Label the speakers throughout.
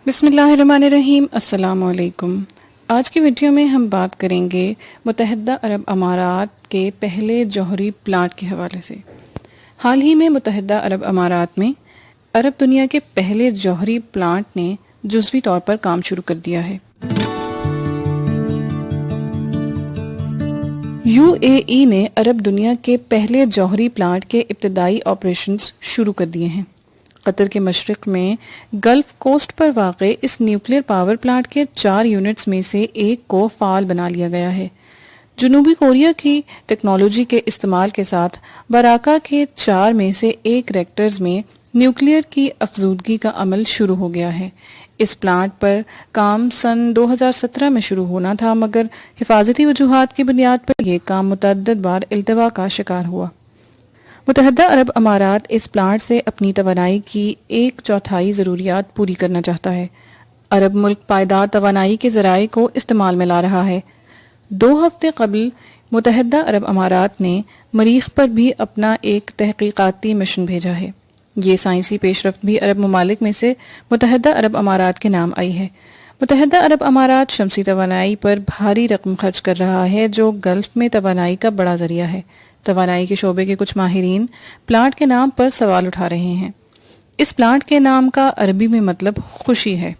Speaker 1: بسم اللہ الرحمن الرحیم۔ السلام علیکم۔ آج کی ویڈیو میں ہم بات کریں گے متحدہ عرب امارات کے پہلے جوہری پلانٹ کے حوالے سے۔ حال ہی میں متحدہ عرب امارات میں عرب دنیا کے پہلے جوہری پلانٹ نے جزوی طور پر کام شروع کر دیا ہے۔ یو اے ای نے عرب دنیا کے پہلے جوہری پلانٹ کے ابتدائی آپریشنز شروع کر دیے ہیں۔ قطر کے مشرق میں گلف کوسٹ پر واقع اس نیوکلیر پاور پلانٹ کے 4 یونٹس میں سے ایک کو فعال بنا لیا گیا ہے۔ جنوبی کوریا کی ٹیکنالوجی کے استعمال کے ساتھ براکا کے 4 میں سے ایک ریکٹرز میں نیوکلیر کی افزودگی کا عمل شروع ہو گیا ہے۔ اس پلانٹ پر کام سن 2017 میں شروع ہونا تھا، مگر حفاظتی وجوہات کی بنیاد پر یہ کام متعدد بار التوا کا شکار ہوا۔ متحدہ عرب امارات اس پلانٹ سے اپنی توانائی کی 1/4 ضروریات پوری کرنا چاہتا ہے۔ عرب ملک پائیدار توانائی کے ذرائع کو استعمال میں لا رہا ہے۔ 2 ہفتے قبل متحدہ عرب امارات نے مریخ پر بھی اپنا ایک تحقیقاتی مشن بھیجا ہے۔ یہ سائنسی پیش رفت بھی عرب ممالک میں سے متحدہ عرب امارات کے نام آئی ہے۔ متحدہ عرب امارات شمسی توانائی پر بھاری رقم خرچ کر رہا ہے، جو گلف میں توانائی کا بڑا ذریعہ ہے۔ توانائی کے شعبے کے کچھ ماہرین پلانٹ کے نام پر سوال اٹھا رہے ہیں۔ اس پلانٹ کے نام کا عربی میں مطلب خوشی ہے۔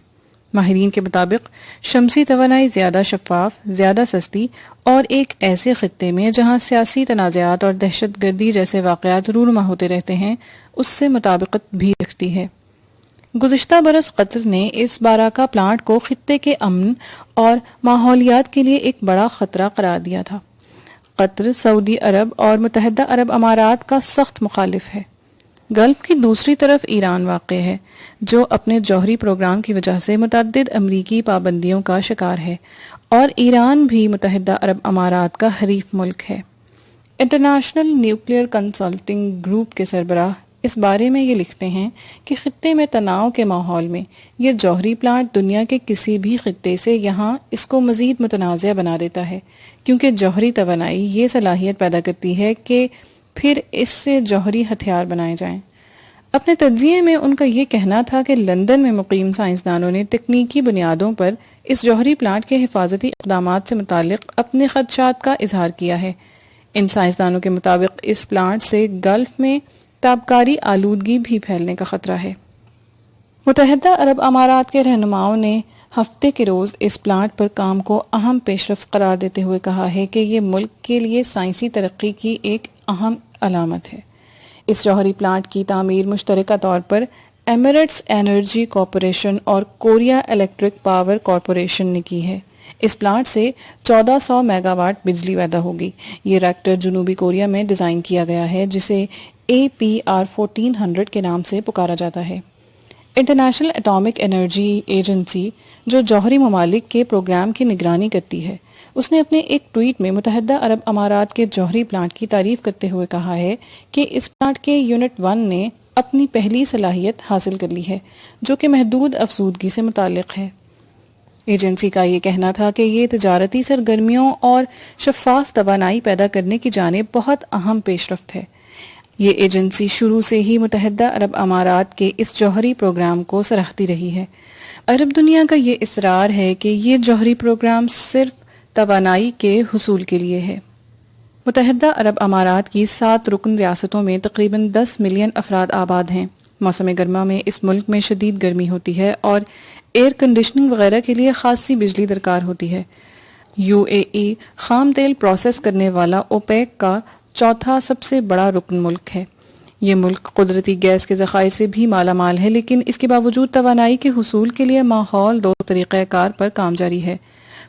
Speaker 1: ماہرین کے مطابق شمسی توانائی زیادہ شفاف، زیادہ سستی اور ایک ایسے خطے میں جہاں سیاسی تنازعات اور دہشت گردی جیسے واقعات رونما ہوتے رہتے ہیں، اس سے مطابقت بھی رکھتی ہے۔ گزشتہ برس قطر نے اس باراکا پلانٹ کو خطے کے امن اور ماحولیات کے لیے ایک بڑا خطرہ قرار دیا تھا۔ قطر، سعودی عرب اور متحدہ عرب امارات کا سخت مخالف ہے۔ گلف کی دوسری طرف ایران واقع ہے، جو اپنے جوہری پروگرام کی وجہ سے متعدد امریکی پابندیوں کا شکار ہے، اور ایران بھی متحدہ عرب امارات کا حریف ملک ہے۔ انٹرنیشنل نیوکلیئر کنسلٹنگ گروپ کے سربراہ اس بارے میں یہ لکھتے ہیں کہ خطے میں تناؤ کے ماحول میں یہ جوہری پلانٹ دنیا کے کسی بھی خطے سے یہاں اس کو مزید متنازع بنا دیتا ہے، کیونکہ جوہری توانائی یہ صلاحیت پیدا کرتی ہے کہ پھر اس سے جوہری ہتھیار بنائے جائیں۔ اپنے تجزیے میں ان کا یہ کہنا تھا کہ لندن میں مقیم سائنسدانوں نے تکنیکی بنیادوں پر اس جوہری پلانٹ کے حفاظتی اقدامات سے متعلق اپنے خدشات کا اظہار کیا ہے۔ ان سائنسدانوں کے مطابق اس پلانٹ سے گلف میں تابکاری آلودگی بھی پھیلنے کا خطرہ ہے۔ متحدہ عرب امارات کے رہنماؤں نے ہفتے کے روز اس پلانٹ پر کام کو اہم پیش رفت قرار دیتے ہوئے کہا ہے کہ یہ ملک کے لیے سائنسی ترقی کی ایک اہم علامت ہے۔ اس جوہری پلانٹ کی تعمیر مشترکہ طور پر ایمریٹس انرجی کارپوریشن اور کوریا الیکٹرک پاور کارپوریشن نے کی ہے۔ اس پلانٹ سے 1400 میگا واٹ بجلی پیدا ہوگی۔ یہ ریکٹر جنوبی کوریا میں ڈیزائن کیا گیا ہے، جسے APR1400 کے نام سے پکارا جاتا ہے۔ انٹرنیشنل ایٹامک انرجی ایجنسی، جو جوہری ممالک کے پروگرام کی نگرانی کرتی ہے، اس نے اپنے ایک ٹویٹ میں متحدہ عرب امارات کے جوہری پلانٹ کی تعریف کرتے ہوئے کہا ہے کہ اس پلانٹ کے یونٹ 1 نے اپنی پہلی صلاحیت حاصل کر لی ہے، جو کہ محدود افزودگی سے متعلق ہے۔ ایجنسی کا یہ کہنا تھا کہ یہ تجارتی سرگرمیوں اور شفاف توانائی پیدا کرنے کی جانب بہت اہم پیش رفت ہے۔ یہ ایجنسی شروع سے ہی متحدہ عرب امارات کے اس جوہری پروگرام کو سراہتی رہی ہے۔ عرب دنیا کا یہ اصرار ہے کہ یہ جوہری پروگرام صرف توانائی کے حصول کے لیے ہے۔ متحدہ عرب امارات کی 7 رکن ریاستوں میں تقریباً 10 ملین افراد آباد ہیں۔ موسم گرما میں اس ملک میں شدید گرمی ہوتی ہے اور ایئر کنڈیشننگ وغیرہ کے لیے خاصی بجلی درکار ہوتی ہے۔ یو اے ای خام تیل پروسیس کرنے والا اوپیک کا 4تھا سب سے بڑا رکن ملک ہے۔ یہ ملک قدرتی گیس کے ذخائر سے بھی مالا مال ہے، لیکن اس کے باوجود توانائی کے حصول کے لیے ماحول دوست طریقہ کار پر کام جاری ہے۔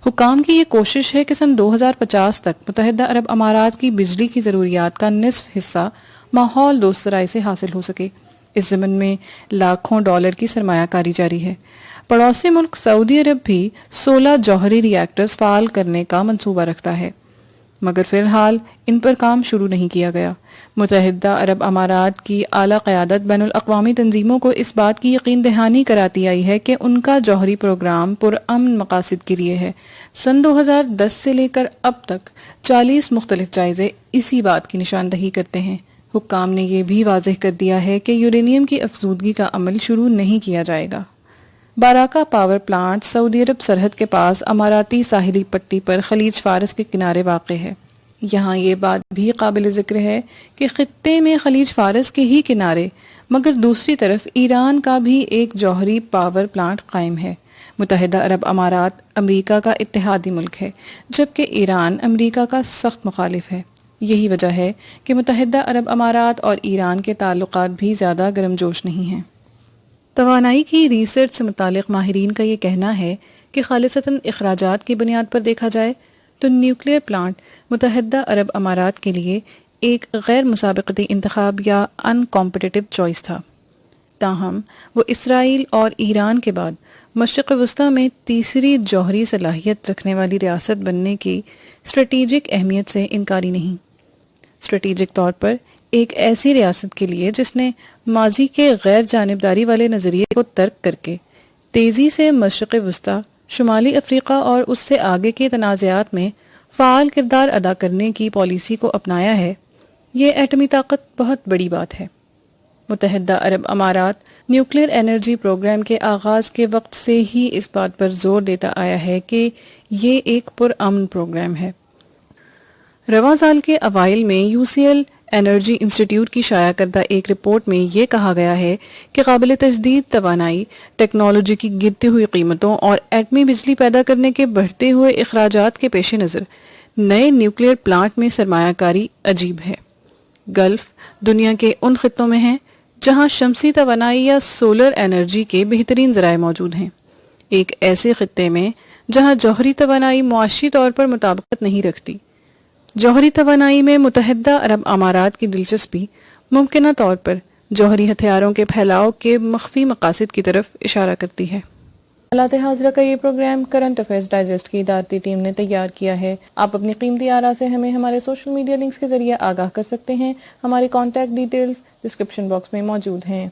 Speaker 1: حکام کی یہ کوشش ہے کہ سن 2050 تک متحدہ عرب امارات کی بجلی کی ضروریات کا نصف حصہ ماحول دوست ذرائع سے حاصل ہو سکے۔ اس ضمن میں لاکھوں ڈالر کی سرمایہ کاری جاری ہے۔ پڑوسی ملک سعودی عرب بھی 16 جوہری ری ایکٹرز فعال کرنے کا منصوبہ رکھتا ہے، مگر فی الحال ان پر کام شروع نہیں کیا گیا۔ متحدہ عرب امارات کی اعلیٰ قیادت بین الاقوامی تنظیموں کو اس بات کی یقین دہانی کراتی آئی ہے کہ ان کا جوہری پروگرام پرامن مقاصد کے لیے ہے۔ سن 2010 سے لے کر اب تک 40 مختلف جائزے اسی بات کی نشاندہی کرتے ہیں۔ حکام نے یہ بھی واضح کر دیا ہے کہ یورینیم کی افزودگی کا عمل شروع نہیں کیا جائے گا۔ باراکا پاور پلانٹ سعودی عرب سرحد کے پاس اماراتی ساحلی پٹی پر خلیج فارس کے کنارے واقع ہے۔ یہاں یہ بات بھی قابل ذکر ہے کہ خطے میں خلیج فارس کے ہی کنارے مگر دوسری طرف ایران کا بھی ایک جوہری پاور پلانٹ قائم ہے۔ متحدہ عرب امارات امریکہ کا اتحادی ملک ہے جبکہ ایران امریکہ کا سخت مخالف ہے۔ یہی وجہ ہے کہ متحدہ عرب امارات اور ایران کے تعلقات بھی زیادہ گرم جوش نہیں ہیں۔ توانائی کی ریسرچ سے متعلق ماہرین کا یہ کہنا ہے کہ خالصتاً اخراجات کی بنیاد پر دیکھا جائے تو نیوکلیئر پلانٹ متحدہ عرب امارات کے لیے ایک غیر مسابقتی انتخاب یا ان کمپٹیٹو چوائس تھا۔ تاہم وہ اسرائیل اور ایران کے بعد مشرق وسطی میں تیسری جوہری صلاحیت رکھنے والی ریاست بننے کی اسٹریٹجک اہمیت سے انکاری نہیں۔ اسٹریٹجک طور پر ایک ایسی ریاست کے لیے جس نے ماضی کے غیر جانبداری والے نظریے کو ترک کر کے تیزی سے مشرق وسطی، شمالی افریقہ اور اس سے آگے کے تنازعات میں فعال کردار ادا کرنے کی پالیسی کو اپنایا ہے، یہ ایٹمی طاقت بہت بڑی بات ہے۔ متحدہ عرب امارات نیوکلیئر انرجی پروگرام کے آغاز کے وقت سے ہی اس بات پر زور دیتا آیا ہے کہ یہ ایک پرامن پروگرام ہے۔ رواں سال کے اوائل میں UCL انرجی انسٹیٹیوٹ کی شائع کردہ ایک رپورٹ میں یہ کہا گیا ہے کہ قابل تجدید توانائی، ٹیکنالوجی کی گرتی ہوئی قیمتوں اور ایٹمی بجلی پیدا کرنے کے بڑھتے ہوئے اخراجات کے پیش نظر نئے نیوکلیئر پلانٹ میں سرمایہ کاری عجیب ہے۔ گلف دنیا کے ان خطوں میں ہیں جہاں شمسی توانائی یا سولر انرجی کے بہترین ذرائع موجود ہیں۔ ایک ایسے خطے میں جہاں جوہری توانائی معاشی طور پر مطابقت نہیں رکھتی۔ جوہری توانائی میں متحدہ عرب امارات کی دلچسپی ممکنہ طور پر جوہری ہتھیاروں کے پھیلاؤ کے مخفی مقاصد کی طرف اشارہ کرتی ہے۔ حالات حاضرہ کا یہ پروگرام کرنٹ افیئرز ڈائجسٹ کی ادارتی ٹیم نے تیار کیا ہے۔ آپ اپنی قیمتی آراء سے ہمیں ہمارے سوشل میڈیا لنکس کے ذریعے آگاہ کر سکتے ہیں۔ ہماری کانٹیکٹ ڈیٹیلز ڈسکرپشن باکس میں موجود ہیں۔